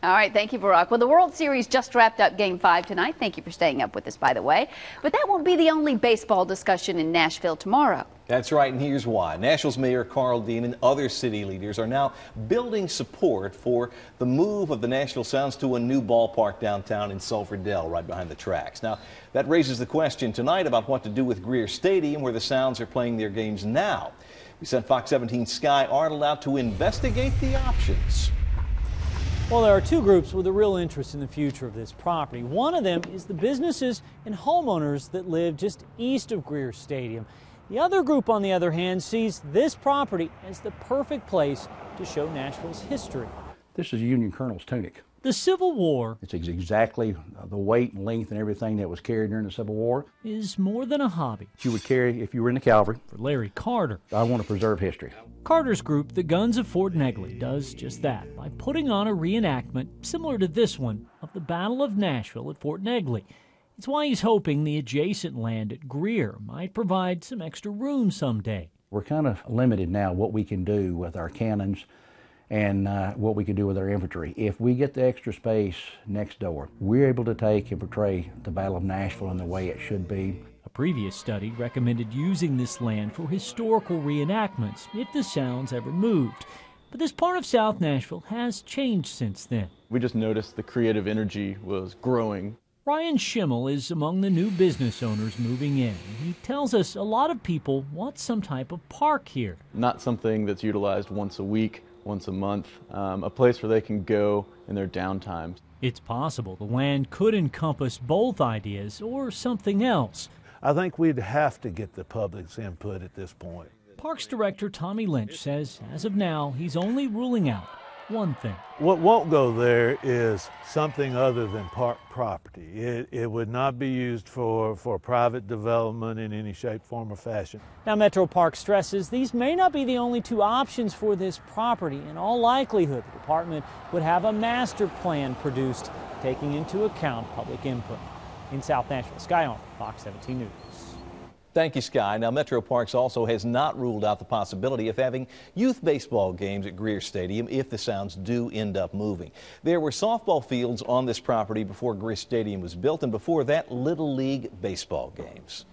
All right, thank you, Barack. Well, the World Series just wrapped up Game 5 tonight. Thank you for staying up with us, by the way. But that won't be the only baseball discussion in Nashville tomorrow. That's right, and here's why. Nashville's Mayor Carl Dean and other city leaders are now building support for the move of the Nashville Sounds to a new ballpark downtown in Sulphur Dell, right behind the tracks. Now, that raises the question tonight about what to do with Greer Stadium, where the Sounds are playing their games now. We sent Fox 17's Sky Arnold out to investigate the options. Well, there are two groups with a real interest in the future of this property. One of them is the businesses and homeowners that live just east of Greer Stadium. The other group, on the other hand, sees this property as the perfect place to show Nashville's history. This is a Union Colonel's tunic. The Civil War. It's exactly the weight and length and everything that was carried during the Civil War. Is more than a hobby. You would carry if you were in the cavalry. For Larry Carter. I want to preserve history. Carter's group, the Guns of Fort Negley, does just that by putting on a reenactment similar to this one of the Battle of Nashville at Fort Negley. It's why he's hoping the adjacent land at Greer might provide some extra room someday. We're kind of limited now what we can do with our cannons and what we can do with our infantry. If we get the extra space next door, we're able to take and portray the Battle of Nashville in the way it should be. A previous study recommended using this land for historical reenactments if the Sounds ever moved. But this part of South Nashville has changed since then. We just noticed the creative energy was growing. Ryan Schimmel is among the new business owners moving in. He tells us a lot of people want some type of park here. Not something that's utilized once a week, once a month, a place where they can go in their downtime. It's possible the land could encompass both ideas or something else. I think we'd have to get the public's input at this point. Parks Director Tommy Lynch says as of now he's only ruling out one thing. What won't go there is something other than park property. It would not be used for private development in any shape, form, or fashion. Now, Metro Park stresses these may not be the only two options for this property. In all likelihood, the department would have a master plan produced, taking into account public input. In South Nashville, Sky Arnold, Fox 17 News. Thank you, Sky. Now, Metro Parks also has not ruled out the possibility of having youth baseball games at Greer Stadium if the Sounds do end up moving. There were softball fields on this property before Greer Stadium was built, and before that, Little League baseball games.